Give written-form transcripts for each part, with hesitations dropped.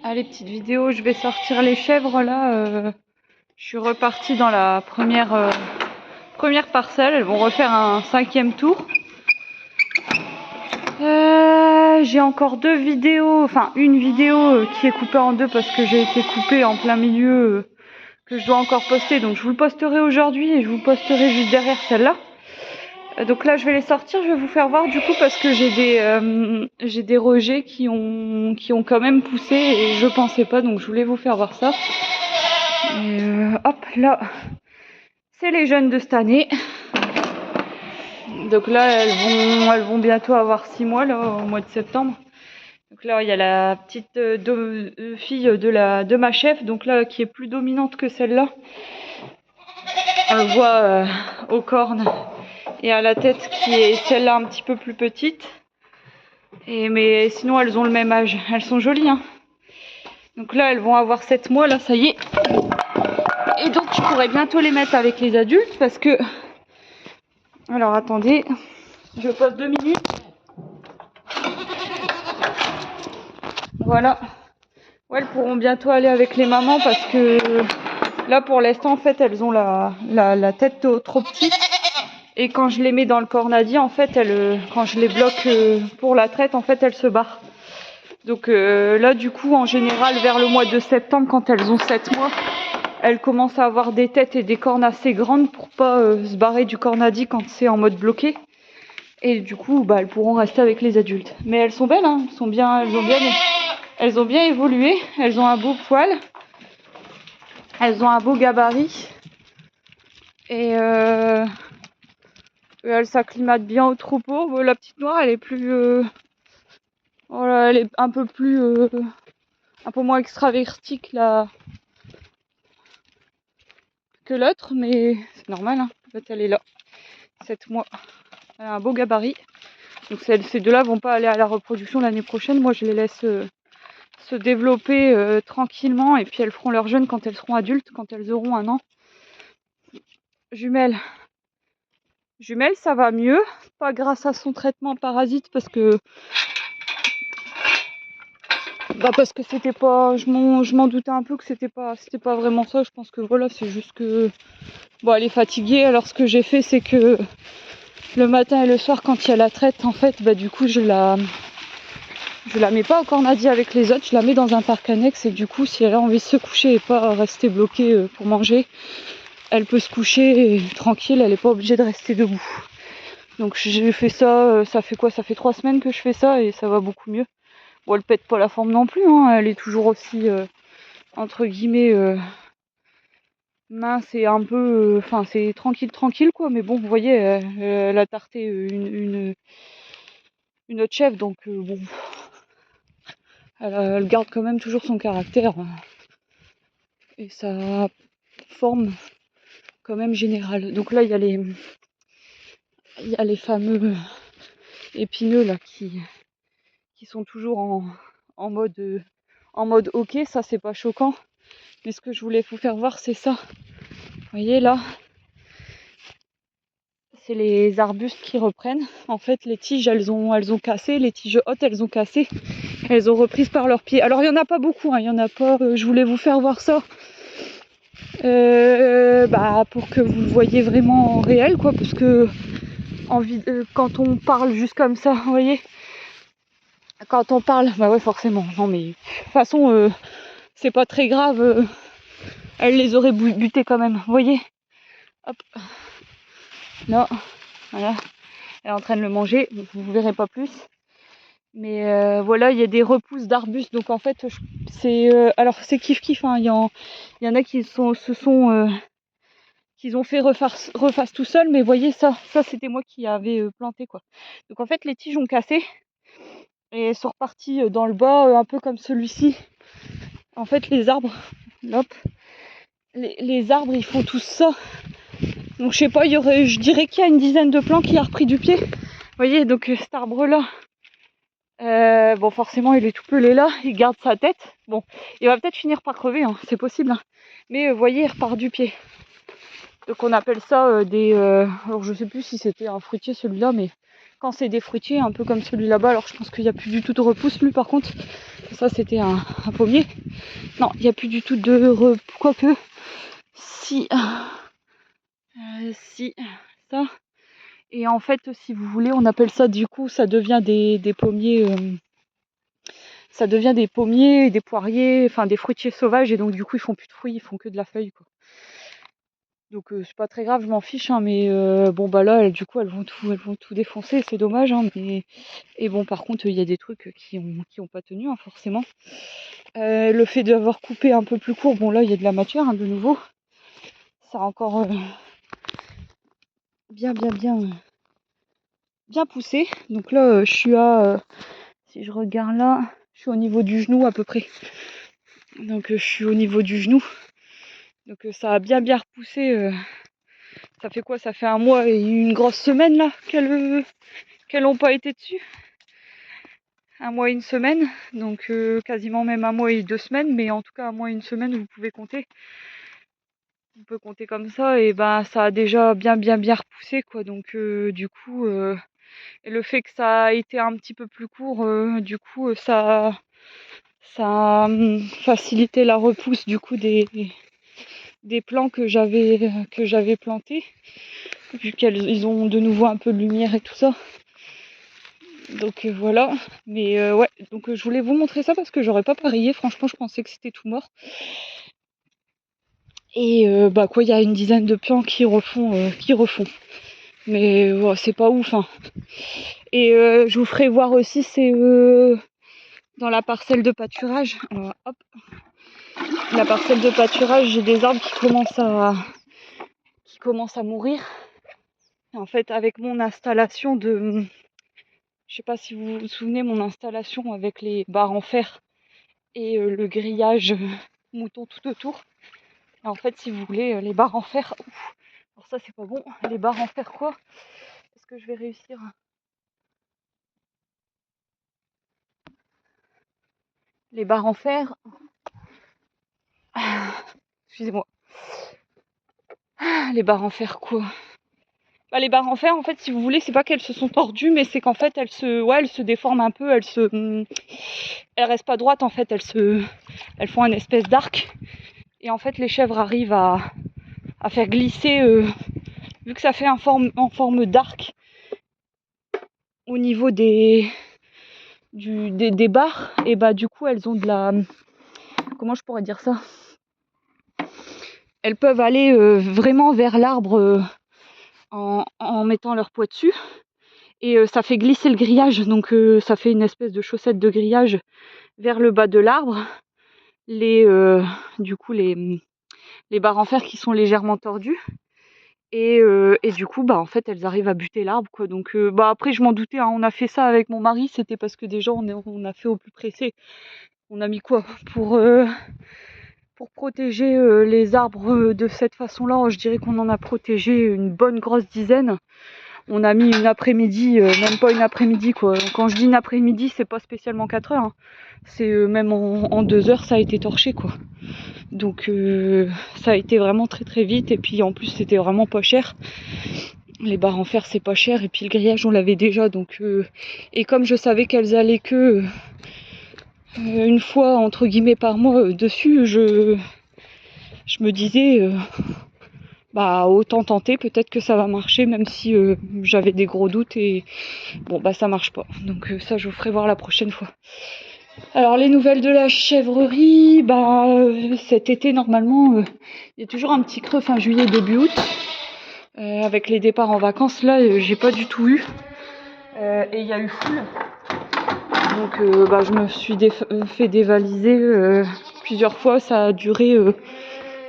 Allez, petite vidéo, je vais sortir les chèvres là. Je suis repartie dans la première parcelle. Elles vont refaire un 5e tour. J'ai encore deux vidéos, enfin une vidéo qui est coupée en deux parce que j'ai été coupée en plein milieu, que je dois encore poster. Donc je vous le posterai aujourd'hui et je vous posterai juste derrière celle-là. Donc là je vais les sortir, je vais vous faire voir du coup parce que j'ai des rejets qui ont quand même poussé et je pensais pas, donc je voulais vous faire voir ça. Et hop là, c'est les jeunes de cette année. Donc là elles vont bientôt avoir 6 mois là au mois de septembre. Donc là il y a la petite fille de ma chef, donc là qui est plus dominante que celle-là. On le voit aux cornes et à la tête qui est celle-là un petit peu plus petite. Mais sinon elles ont le même âge, elles sont jolies hein. Donc là elles vont avoir 7 mois là, ça y est. Et donc je pourrais bientôt les mettre avec les adultes parce que... Alors attendez, je pose 2 minutes. Voilà. Ouais, elles pourront bientôt aller avec les mamans parce que là pour l'instant en fait elles ont la tête trop petite. Et quand je les mets dans le cornadi, en fait, quand je les bloque pour la traite, en fait, elles se barrent. Donc là, du coup, en général, vers le mois de septembre, quand elles ont 7 mois, elles commencent à avoir des têtes et des cornes assez grandes pour pas se barrer du cornadi quand c'est en mode bloqué. Et du coup, elles pourront rester avec les adultes. Mais elles sont belles, hein. Elles ont bien évolué. Elles ont un beau poil. Elles ont un beau gabarit. Et elle s'acclimate bien au troupeau. Bon, la petite noire, elle est plus... Voilà, elle est un peu moins extravertique là que l'autre, mais c'est normal, hein. En fait, elle est là, 7 mois. Elle a un beau gabarit. Donc ces deux-là vont pas aller à la reproduction l'année prochaine. Moi, je les laisse se développer tranquillement et puis elles feront leur jeune quand elles seront adultes, quand elles auront 1 an. Jumelle, ça va mieux, pas grâce à son traitement parasite parce que c'était pas, je m'en doutais un peu que c'était pas vraiment ça. Je pense que voilà, c'est juste que bon, elle est fatiguée. Alors ce que j'ai fait, c'est que le matin et le soir, quand il y a la traite, en fait, du coup, je la mets pas au cornadi avec les autres, je la mets dans un parc annexe et du coup, si elle a envie de se coucher et pas rester bloquée pour manger, elle peut se coucher tranquille, elle est pas obligée de rester debout. Donc j'ai fait ça, ça fait 3 semaines que je fais ça et ça va beaucoup mieux. Bon, elle pète pas la forme non plus, hein, elle est toujours aussi, entre guillemets, mince et un peu... Enfin, c'est tranquille, quoi. Mais bon, vous voyez, elle a tarté une autre chèvre, donc bon... Elle garde quand même toujours son caractère et sa forme quand même générale. Donc là, il y a les fameux épineux là qui sont toujours en mode ok. Ça, c'est pas choquant. Mais ce que je voulais vous faire voir, c'est ça. Vous voyez là, c'est les arbustes qui reprennent. En fait, les tiges, elles ont cassé. Les tiges hautes, elles ont cassé. Elles ont reprises par leurs pieds. Alors, il n'y en a pas beaucoup. Il y en a pas. Je voulais vous faire voir ça. Pour que vous le voyez vraiment en réel, quoi. Parce que quand on parle juste comme ça, vous voyez. Quand on parle, bah ouais, forcément. Non, mais de toute façon, c'est pas très grave. Elle les aurait butés quand même. Vous voyez. Hop. Là, voilà. Elle est en train de le manger. Vous verrez pas plus. Mais voilà, il y a des repousses d'arbustes. Donc en fait, alors c'est kiff. Hein. Il y en a qui qu'ils ont fait refasse tout seul. Mais voyez ça c'était moi qui avais planté, quoi. Donc en fait, les tiges ont cassé et sont reparties dans le bas, un peu comme celui-ci. En fait, les arbres, hop, les arbres, ils font tous ça. Donc je sais pas, je dirais qu'il y a une dizaine de plants qui a repris du pied. Vous voyez, donc cet arbre-là, bon, forcément, il est tout pelé là, il garde sa tête. Bon, il va peut-être finir par crever, hein, c'est possible. Hein. Mais voyez, il repart du pied. Donc on appelle ça alors je sais plus si c'était un fruitier celui-là, mais quand c'est des fruitiers, un peu comme celui là-bas, alors je pense qu'il n'y a plus du tout de repousse lui par contre. ça c'était un pommier. Non, il n'y a plus du tout de quoique. Si, si, ça. Et en fait, si vous voulez, on appelle ça du coup, ça devient des pommiers. Ça devient des pommiers, des poiriers, enfin des fruitiers sauvages, et donc du coup ils font plus de fruits, ils font que de la feuille, quoi. Donc c'est pas très grave, je m'en fiche, hein, mais bon bah là du coup elles vont tout défoncer, c'est dommage, hein, mais et bon par contre il y a des trucs qui ont pas tenu, hein, forcément. Le fait d'avoir coupé un peu plus court, bon là il y a de la matière, hein, de nouveau. Ça a encore bien poussé. Donc là je suis à si je regarde là, je suis au niveau du genou à peu près. Donc je suis au niveau du genou. Donc ça a bien repoussé. Ça fait quoi? Ça fait un mois et une grosse semaine là qu'elles n'ont pas été dessus. Un mois et une semaine. Donc quasiment même un mois et 2 semaines. Mais en tout cas un mois et une semaine vous pouvez compter. On peut compter comme ça. Et ben ça a déjà bien repoussé, quoi. Donc du coup et le fait que ça a été un petit peu plus court, du coup ça a facilité la repousse du coup des plants que j'avais plantés, vu qu'ils ont de nouveau un peu de lumière et tout ça. Donc voilà, mais ouais, donc je voulais vous montrer ça parce que j'aurais pas parié, franchement je pensais que c'était tout mort. Et bah quoi, il y a une dizaine de plants qui refont. Mais c'est pas ouf, hein. Et je vous ferai voir aussi, c'est dans la parcelle de pâturage. Hop. La parcelle de pâturage, j'ai des arbres qui commencent à mourir. Et en fait, avec mon installation de... Je sais pas si vous vous souvenez, mon installation avec les barres en fer et le grillage mouton tout autour. Et en fait, si vous voulez, les barres en fer... Ouf, alors ça, c'est pas bon. Les barres en fer quoi? Est-ce que je vais réussir? Les barres en fer... Excusez-moi. Les barres en fer quoi? Bah, les barres en fer, en fait, si vous voulez, c'est pas qu'elles se sont tordues, mais c'est qu'en fait, elles se déforment un peu, elles restent pas droites, en fait, elles font un espèce d'arc. Et en fait, les chèvres arrivent à faire glisser, vu que ça fait en forme d'arc au niveau des barres, et bah du coup, elles ont de la... Comment je pourrais dire ça? Elles peuvent aller vraiment vers l'arbre en mettant leur poids dessus. Et ça fait glisser le grillage, donc ça fait une espèce de chaussette de grillage vers le bas de l'arbre. Du coup, les barres en fer qui sont légèrement tordues. Et du coup, bah en fait, elles arrivent à buter l'arbre, quoi. Donc, bah après, je m'en doutais, hein, on a fait ça avec mon mari, c'était parce que déjà, on a fait au plus pressé. On a mis quoi pour protéger les arbres de cette façon-là, je dirais qu'on en a protégé une bonne grosse dizaine. On a mis une après-midi, même pas une après-midi, quoi. Quand je dis une après-midi, c'est pas spécialement 4 heures, hein. C'est même en 2 heures, ça a été torché, quoi. Donc ça a été vraiment très vite, et puis en plus c'était vraiment pas cher. Les barres en fer c'est pas cher, et puis le grillage on l'avait déjà, donc et comme je savais qu'elles allaient que une fois entre guillemets par mois dessus, je me disais bah autant tenter, peut-être que ça va marcher, même si j'avais des gros doutes, et bon bah ça marche pas. Donc ça je vous ferai voir la prochaine fois. Alors les nouvelles de la chèvrerie, bah cet été normalement il y a toujours un petit creux fin juillet début août. Avec les départs en vacances là j'ai pas du tout eu. Et il y a eu foule. Donc bah, je me suis fait dévaliser plusieurs fois. Ça a duré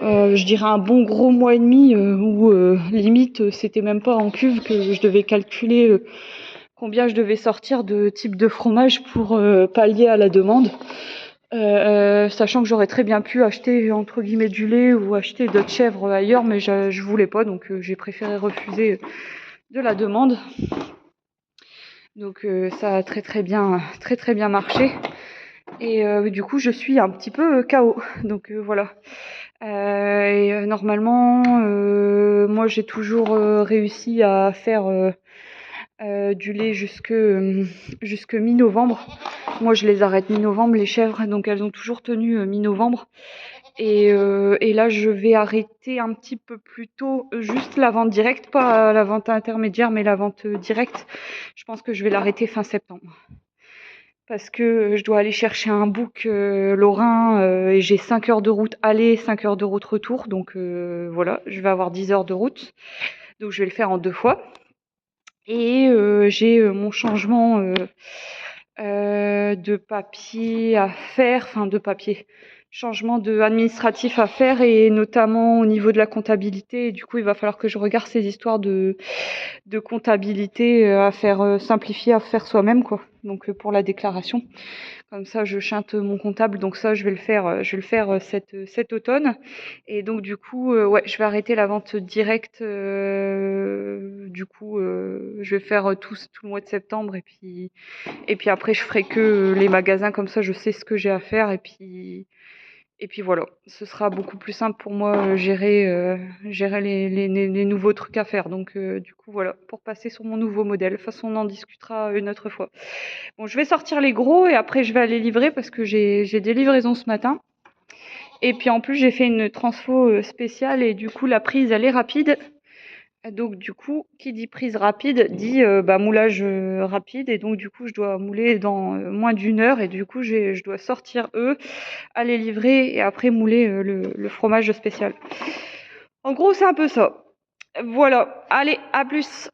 je dirais un bon gros mois et demi où limite c'était même pas en cuve que je devais calculer combien je devais sortir de type de fromage pour pallier à la demande. Sachant que j'aurais très bien pu acheter entre guillemets du lait ou acheter d'autres chèvres ailleurs, mais je voulais pas, donc j'ai préféré refuser de la demande. Donc ça a très bien marché, et du coup je suis un petit peu KO. Donc voilà. Et normalement moi j'ai toujours réussi à faire du lait jusque mi-novembre. Moi, je les arrête mi-novembre, les chèvres, donc elles ont toujours tenu mi-novembre. Et là, je vais arrêter un petit peu plus tôt, juste la vente directe, pas la vente intermédiaire, mais la vente directe. Je pense que je vais l'arrêter fin septembre. Parce que je dois aller chercher un bouc lorrain et j'ai 5 heures de route aller, 5 heures de route retour. Donc voilà, je vais avoir 10 heures de route. Donc je vais le faire en 2 fois. Et j'ai mon changement de papier à faire, enfin de papier, changement administratif à faire et notamment au niveau de la comptabilité. Et du coup, il va falloir que je regarde ces histoires de comptabilité à faire simplifier, à faire soi-même, quoi. Donc pour la déclaration. Comme ça, je chinte mon comptable. Donc ça, je vais le faire cet automne. Et donc du coup, ouais, je vais arrêter la vente directe. Du coup, je vais faire tout le mois de septembre et puis après, je ferai que les magasins. Comme ça, je sais ce que j'ai à faire et puis voilà, ce sera beaucoup plus simple pour moi gérer les nouveaux trucs à faire. Donc du coup voilà, pour passer sur mon nouveau modèle. De toute façon, on en discutera une autre fois. Bon, je vais sortir les gros et après je vais aller livrer parce que j'ai des livraisons ce matin. Et puis en plus j'ai fait une transfo spéciale et du coup la prise elle est rapide. Donc du coup, qui dit prise rapide dit moulage rapide et donc du coup je dois mouler dans moins d'une heure et du coup je dois sortir eux, aller livrer et après mouler le fromage spécial. En gros c'est un peu ça. Voilà, allez, à plus.